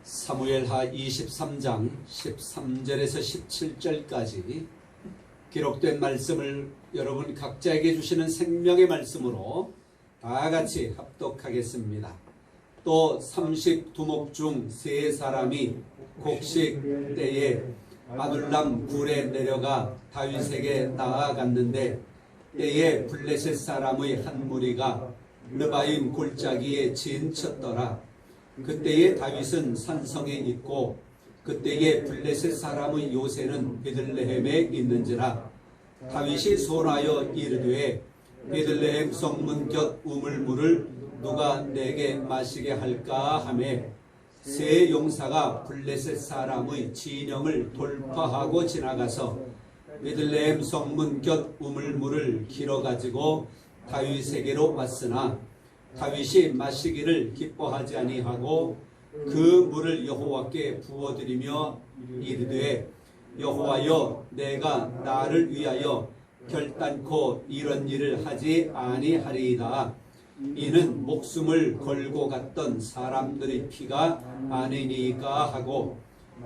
사무엘하 23장 13절에서 17절까지 기록된 말씀을 여러분 각자에게 주시는 생명의 말씀으로 다 같이 합독하겠습니다. 또 32목 중 세 사람이 곡식 때에 아둘람 굴에 내려가 다윗에게 나아갔는데 때에 블레셋 사람의 한 무리가 느바임 골짜기에 진쳤더라. 그때에 다윗은 산성에 있고 그때에 블레셋 사람의 요새는 베들레헴에 있는지라. 다윗이 손하여 이르되 베들레헴 성문 곁 우물물을 누가 내게 마시게 할까 하매 세 용사가 블레셋 사람의 진영을 돌파하고 지나가서 베들레헴 성문 곁 우물물을 길어가지고 다윗에게로 왔으나 다윗이 마시기를 기뻐하지 아니하고 그 물을 여호와께 부어드리며 이르되 여호와여 내가 나를 위하여 결단코 이런 일을 하지 아니하리이다. 이는 목숨을 걸고 갔던 사람들의 피가 아니니까 하고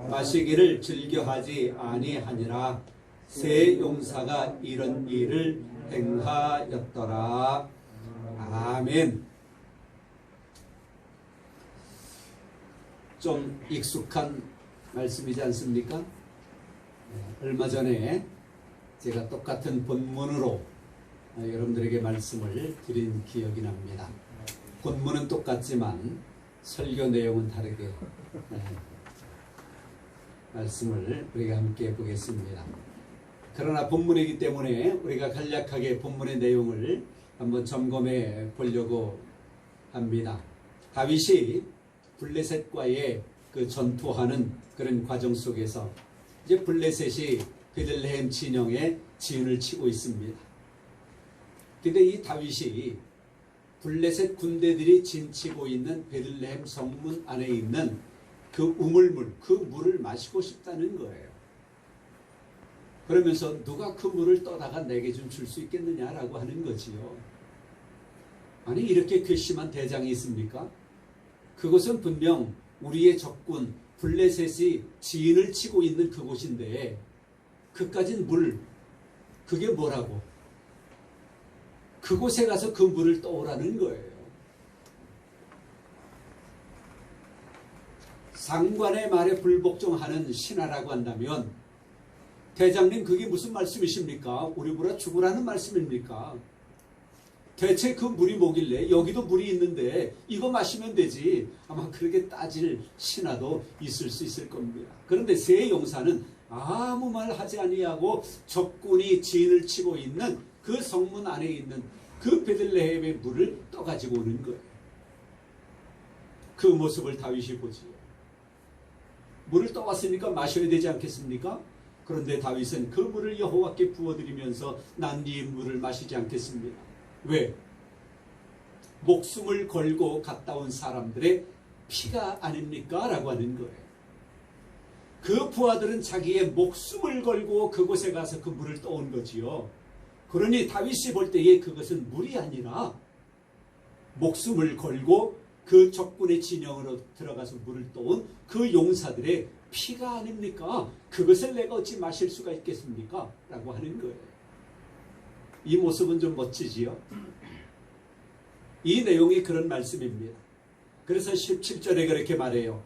마시기를 즐겨하지 아니하니라. 세 용사가 이런 일을 행하였더라. 아멘. 좀 익숙한 말씀이지 않습니까? 얼마 전에 제가 똑같은 본문으로 여러분들에게 말씀을 드린 기억이 납니다. 본문은 똑같지만 설교 내용은 다르게 말씀을 우리가 함께 보겠습니다. 그러나 본문이기 때문에 우리가 간략하게 본문의 내용을 한번 점검해 보려고 합니다. 다윗이 블레셋과의 그 전투하는 그런 과정 속에서 이제 블레셋이 베들레헴 진영에 진을 치고 있습니다. 근데 이 다윗이 블레셋 군대들이 진치고 있는 베들레헴 성문 안에 있는 그 우물물, 그 물을 마시고 싶다는 거예요. 그러면서 누가 그 물을 떠다가 내게 좀 줄 수 있겠느냐라고 하는 거지요. 아니 이렇게 괘씸한 대장이 있습니까? 그것은 분명 우리의 적군 블레셋이 진을 치고 있는 그곳인데 그까진 물, 그게 뭐라고? 그곳에 가서 그 물을 떠오라는 거예요. 상관의 말에 불복종하는 신하라고 한다면 대장님 그게 무슨 말씀이십니까? 우리 보라 죽으라는 말씀입니까? 대체 그 물이 뭐길래 여기도 물이 있는데 이거 마시면 되지. 아마 그렇게 따질 신하도 있을 수 있을 겁니다. 그런데 세 용사는 아무 말 하지 아니하고 적군이 진을 치고 있는 그 성문 안에 있는 그 베들레헴의 물을 떠가지고 오는 거예요. 그 모습을 다윗이 보지요. 물을 떠왔으니까 마셔야 되지 않겠습니까? 그런데 다윗은 그 물을 여호와께 부어드리면서 난 이 물을 마시지 않겠습니다. 왜? 목숨을 걸고 갔다 온 사람들의 피가 아닙니까? 라고 하는 거예요. 그 부하들은 자기의 목숨을 걸고 그곳에 가서 그 물을 떠온 거지요. 그러니 다윗이 볼 때에 그것은 물이 아니라 목숨을 걸고 그 적군의 진영으로 들어가서 물을 떠온 그 용사들의 피가 아닙니까? 그것을 내가 어찌 마실 수가 있겠습니까? 라고 하는 거예요. 이 모습은 좀 멋지지요. 이 내용이 그런 말씀입니다. 그래서 17절에 그렇게 말해요.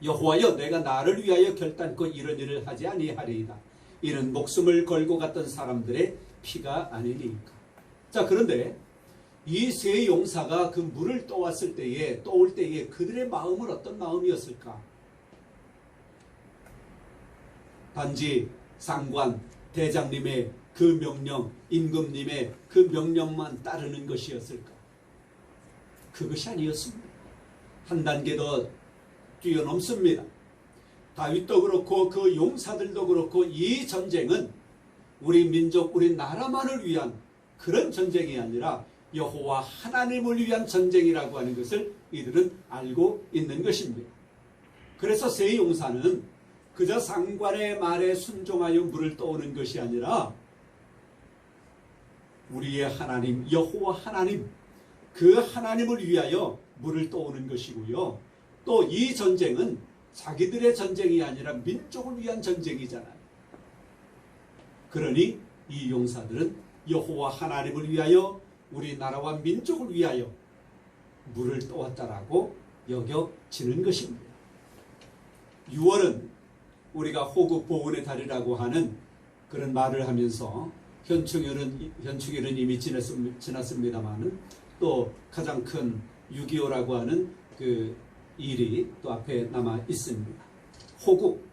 여호와여 내가 나를 위하여 결단코 이런 일을 하지 아니하리이다. 이는 목숨을 걸고 갔던 사람들의 피가 아니니까. 자, 그런데 이 세 용사가 그 물을 떠올 때에 그들의 마음은 어떤 마음이었을까? 단지 상관, 대장님의 그 명령, 임금님의 그 명령만 따르는 것이었을까? 그것이 아니었습니다. 한 단계 더 뛰어넘습니다. 다윗도 그렇고 그 용사들도 그렇고 이 전쟁은 우리 민족, 우리 나라만을 위한 그런 전쟁이 아니라 여호와 하나님을 위한 전쟁이라고 하는 것을 이들은 알고 있는 것입니다. 그래서 세 용사는 그저 상관의 말에 순종하여 물을 떠오는 것이 아니라 우리의 하나님 여호와 하나님, 그 하나님을 위하여 물을 떠오는 것이고요. 또 이 전쟁은 자기들의 전쟁이 아니라 민족을 위한 전쟁이잖아요. 그러니 이 용사들은 여호와 하나님을 위하여 우리나라와 민족을 위하여 물을 떠왔다라고 여겨지는 것입니다. 6월은 우리가 호국 보훈의 달이라고 하는 그런 말을 하면서 현충일은 이미 지났습니다만은 또 가장 큰 6.25라고 하는 그 일이 또 앞에 남아 있습니다. 호국,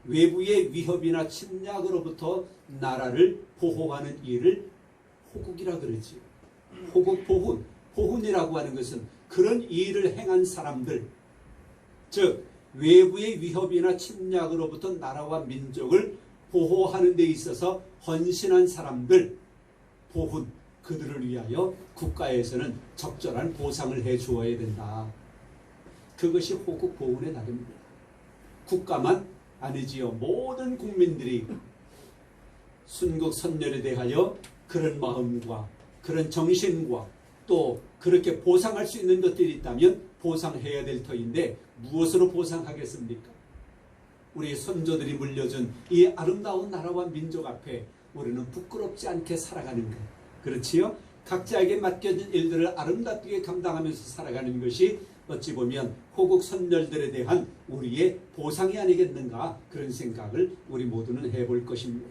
외부의 위협이나 침략으로부터 나라를 보호하는 일을 호국이라 그러지요. 호국 보훈, 보훈이라고 하는 것은 그런 일을 행한 사람들, 즉 외부의 위협이나 침략으로부터 나라와 민족을 보호하는 데 있어서 헌신한 사람들, 보훈, 그들을 위하여 국가에서는 적절한 보상을 해 주어야 된다. 그것이 호국 보훈의 날입니다. 국가만 아니지요. 모든 국민들이 순국 선열에 대하여 그런 마음과 그런 정신과 또 그렇게 보상할 수 있는 것들이 있다면 보상해야 될 터인데 무엇으로 보상하겠습니까? 우리 선조들이 물려준 이 아름다운 나라와 민족 앞에 우리는 부끄럽지 않게 살아가는 것. 그렇지요? 각자에게 맡겨진 일들을 아름답게 감당하면서 살아가는 것이 어찌 보면 호국 선열들에 대한 우리의 보상이 아니겠는가, 그런 생각을 우리 모두는 해볼 것입니다.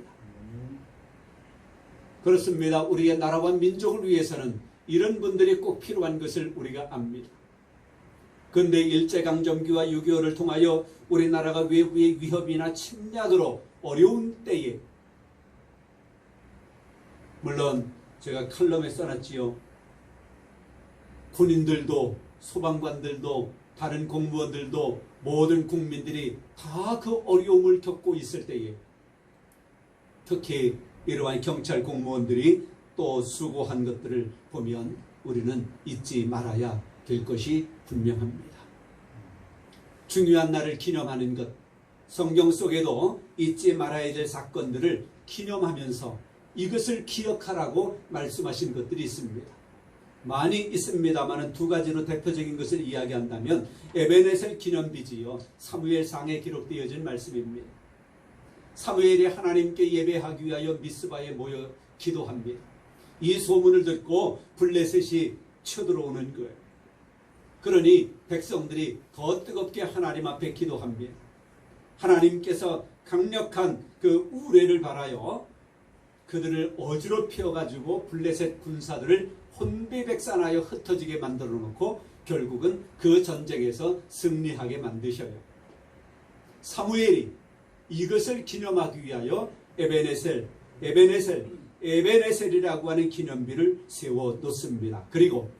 그렇습니다. 우리의 나라와 민족을 위해서는 이런 분들이 꼭 필요한 것을 우리가 압니다. 그런데 일제강점기와 6.25를 통하여 우리나라가 외부의 위협이나 침략으로 어려운 때에, 물론 제가 칼럼에 써놨지요. 군인들도 소방관들도 다른 공무원들도 모든 국민들이 다 그 어려움을 겪고 있을 때에 특히 이러한 경찰 공무원들이 또 수고한 것들을 보면 우리는 잊지 말아야 될 것이 분명합니다. 중요한 날을 기념하는 것, 성경 속에도 잊지 말아야 될 사건들을 기념하면서 이것을 기억하라고 말씀하신 것들이 있습니다. 많이 있습니다만 두 가지로 대표적인 것을 이야기한다면 에베네셀 기념비지요. 사무엘상에 기록되어진 말씀입니다. 사무엘이 하나님께 예배하기 위하여 미스바에 모여 기도합니다. 이 소문을 듣고 블레셋이 쳐들어오는 거예요. 그러니 백성들이 더 뜨겁게 하나님 앞에 기도합니다. 하나님께서 강력한 그 우레를 발하여 그들을 어지럽혀 가지고 블레셋 군사들을 혼비백산하여 흩어지게 만들어 놓고 결국은 그 전쟁에서 승리하게 만드셔요. 사무엘이 이것을 기념하기 위하여 에베네셀이라고 하는 기념비를 세워 놓습니다. 그리고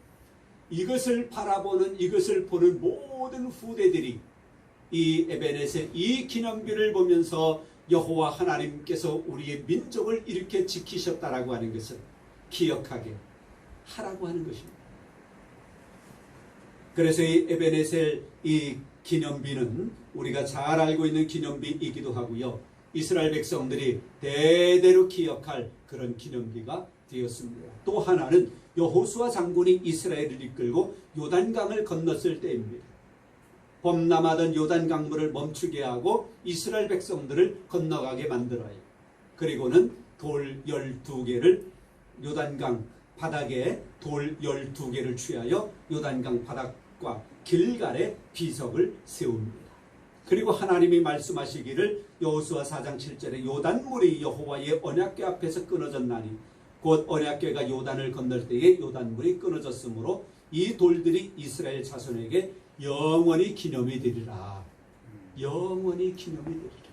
이것을 바라보는, 이것을 보는 모든 후대들이 이 에베네셀, 이 기념비를 보면서 여호와 하나님께서 우리의 민족을 이렇게 지키셨다라고 하는 것을 기억하게 하라고 하는 것입니다. 그래서 이 에베네셀 이 기념비는 우리가 잘 알고 있는 기념비이기도 하고요. 이스라엘 백성들이 대대로 기억할 그런 기념비가 되었습니다. 또 하나는 여호수아 장군이 이스라엘을 이끌고 요단강을 건넜을 때입니다. 범람하던 요단 강물을 멈추게 하고 이스라엘 백성들을 건너가게 만들어요. 그리고는 돌 12개를 요단강 바닥에 돌 12개를 취하여 요단강 바닥과 길갈에 비석을 세웁니다. 그리고 하나님이 말씀하시기를 여호수아 4장 7절에 요단물이 여호와의 언약궤 앞에서 끊어졌나니 곧 언약궤가 요단을 건널 때에 요단물이 끊어졌으므로 이 돌들이 이스라엘 자손에게 영원히 기념이 되리라. 영원히 기념이 되리라.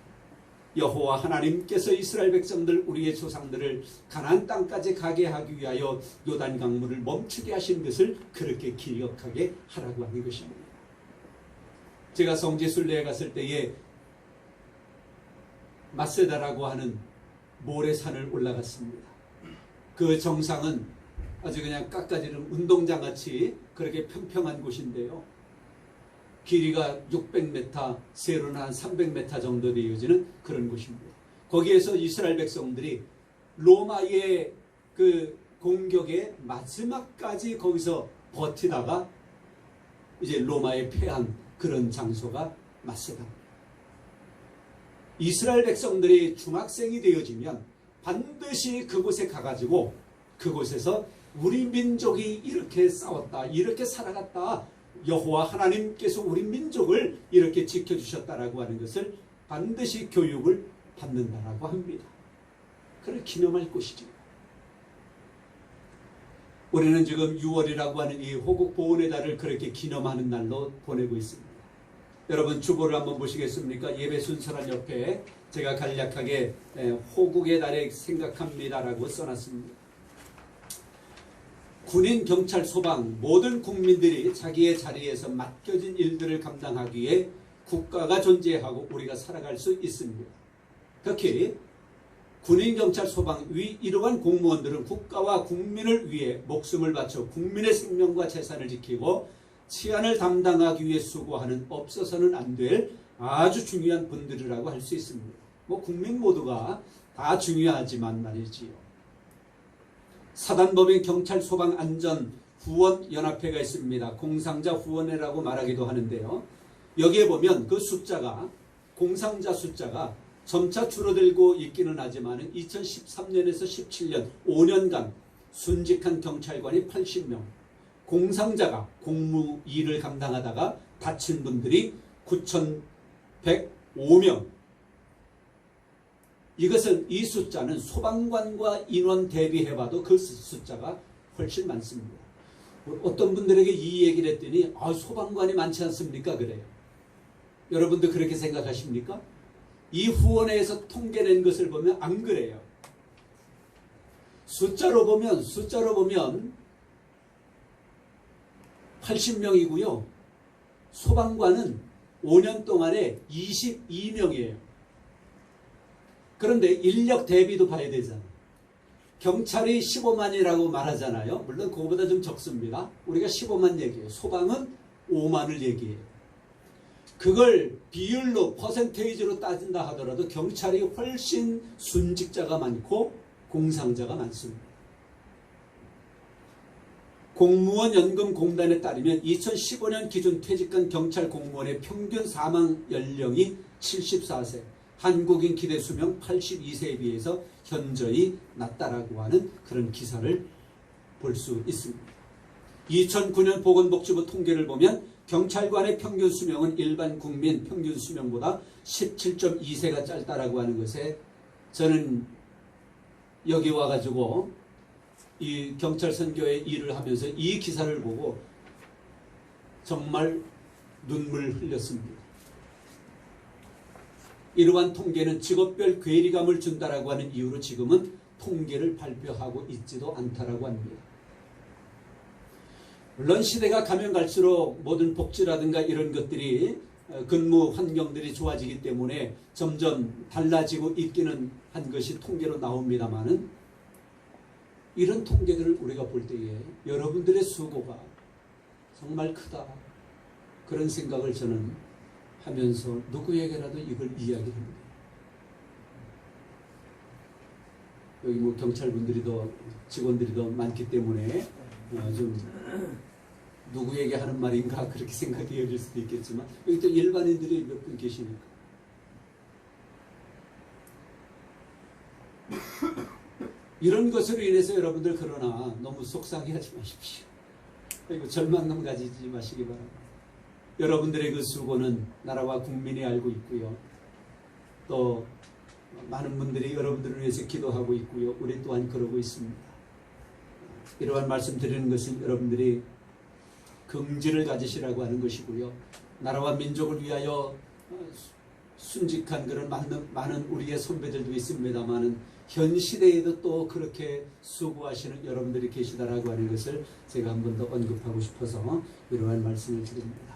여호와 하나님께서 이스라엘 백성들, 우리의 조상들을 가나안 땅까지 가게 하기 위하여 요단 강물을 멈추게 하신 것을 그렇게 기억하게 하라고 하는 것입니다. 제가 성지순례에 갔을 때에 마세다라고 하는 모래산을 올라갔습니다. 그 정상은 아주 그냥 깎아지는 운동장같이 그렇게 평평한 곳인데요. 길이가 600m, 세로는 한 300m 정도 되어지는 그런 곳입니다. 거기에서 이스라엘 백성들이 로마의 그 공격의 마지막까지 거기서 버티다가 이제 로마에 패한 그런 장소가 마세다입니다. 이스라엘 백성들이 중학생이 되어지면 반드시 그곳에 가가지고 그곳에서 우리 민족이 이렇게 싸웠다, 이렇게 살아갔다, 여호와 하나님께서 우리 민족을 이렇게 지켜주셨다라고 하는 것을 반드시 교육을 받는다라고 합니다. 그걸 기념할 곳이죠. 우리는 지금 6월이라고 하는 이 호국 보훈의 달을 그렇게 기념하는 날로 보내고 있습니다. 여러분 주보를 한번 보시겠습니까? 예배 순서란 옆에 제가 간략하게 호국의 달에 생각합니다라고 써놨습니다. 군인, 경찰, 소방 모든 국민들이 자기의 자리에서 맡겨진 일들을 감당하기 위해 국가가 존재하고 우리가 살아갈 수 있습니다. 특히 군인, 경찰, 소방 이러한 공무원들은 국가와 국민을 위해 목숨을 바쳐 국민의 생명과 재산을 지키고 치안을 담당하기 위해 수고하는 없어서는 안 될 아주 중요한 분들이라고 할 수 있습니다. 국민 모두가 다 중요하지만 말이지요. 사단법인 경찰, 소방, 안전, 후원 연합회가 있습니다. 공상자 후원회라고 말하기도 하는데요. 여기에 보면 그 숫자가, 공상자 숫자가 점차 줄어들고 있기는 하지만 2013년에서 17년 5년간 순직한 경찰관이 80명, 공상자가 공무 일을 감당하다가 다친 분들이 9,105명. 이것은 이 숫자는 소방관과 인원 대비해봐도 그 숫자가 훨씬 많습니다. 어떤 분들에게 이 얘기를 했더니 소방관이 많지 않습니까? 그래요. 여러분도 그렇게 생각하십니까? 이 후원회에서 통계낸 것을 보면 안 그래요. 숫자로 보면 80명이고요. 소방관은 5년 동안에 22명이에요. 그런데 인력 대비도 봐야 되잖아요. 경찰이 15만이라고 말하잖아요. 물론 그거보다 좀 적습니다. 우리가 15만 얘기해요. 소방은 5만을 얘기해요. 그걸 비율로 퍼센테이지로 따진다 하더라도 경찰이 훨씬 순직자가 많고 공상자가 많습니다. 공무원 연금공단에 따르면 2015년 기준 퇴직한 경찰 공무원의 평균 사망 연령이 74세, 한국인 기대 수명 82세에 비해서 현저히 낮다라고 하는 그런 기사를 볼 수 있습니다. 2009년 보건복지부 통계를 보면 경찰관의 평균 수명은 일반 국민 평균 수명보다 17.2세가 짧다라고 하는 것에 저는 여기 와가지고 이 경찰 선교의 일을 하면서 이 기사를 보고 정말 눈물 흘렸습니다. 이러한 통계는 직업별 괴리감을 준다라고 하는 이유로 지금은 통계를 발표하고 있지도 않다라고 합니다. 물론 시대가 가면 갈수록 모든 복지라든가 이런 것들이 근무 환경들이 좋아지기 때문에 점점 달라지고 있기는 한 것이 통계로 나옵니다만은 이런 통계들을 우리가 볼 때에 여러분들의 수고가 정말 크다 그런 생각을 저는 하면서 누구에게라도 이걸 이야기합니다. 여기 경찰분들이 더 직원들이 더 많기 때문에 좀 누구에게 하는 말인가 그렇게 생각이 여길 수도 있겠지만 여기 또 일반인들이 몇 분 계시니까 이런 것으로 인해서 여러분들 그러나 너무 속상해하지 마십시오. 그리고 절망감 가지지 마시기 바랍니다. 여러분들의 그 수고는 나라와 국민이 알고 있고요. 또 많은 분들이 여러분들을 위해서 기도하고 있고요. 우리 또한 그러고 있습니다. 이러한 말씀 드리는 것은 여러분들이 긍지를 가지시라고 하는 것이고요. 나라와 민족을 위하여 순직한 그런 많은 우리의 선배들도 있습니다만은 현 시대에도 또 그렇게 수고하시는 여러분들이 계시다라고 하는 것을 제가 한 번 더 언급하고 싶어서 이러한 말씀을 드립니다.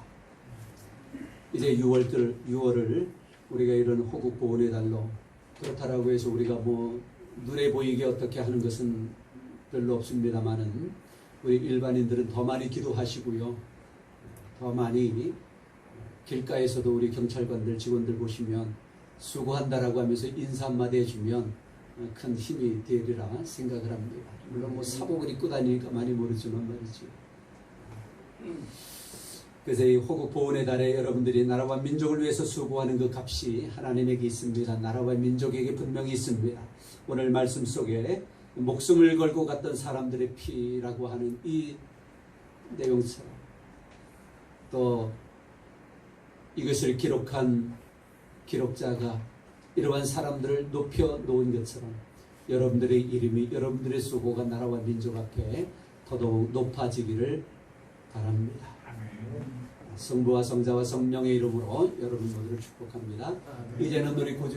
이제 6월을 우리가 이런 호국 보훈의 달로 그렇다라고 해서 우리가 눈에 보이게 어떻게 하는 것은 별로 없습니다만은 우리 일반인들은 더 많이 기도하시고요. 더 많이 길가에서도 우리 경찰관들 직원들 보시면 수고한다라고 하면서 인사 한마디 해주면 큰 힘이 되리라 생각을 합니다. 물론 사복을 입고 다니니까 많이 모르지만 말이죠. 그래서 이 호국 보훈의 달에 여러분들이 나라와 민족을 위해서 수고하는 그 값이 하나님에게 있습니다. 나라와 민족에게 분명히 있습니다. 오늘 말씀 속에 목숨을 걸고 갔던 사람들의 피라고 하는 이 내용처럼 또 이것을 기록한 기록자가 이러한 사람들을 높여 놓은 것처럼 여러분들의 이름이, 여러분들의 수고가 나라와 민족 앞에 더더욱 높아지기를 바랍니다. 성부와 성자와 성령의 이름으로 여러분 모두를 축복합니다. 이제는 우리 구주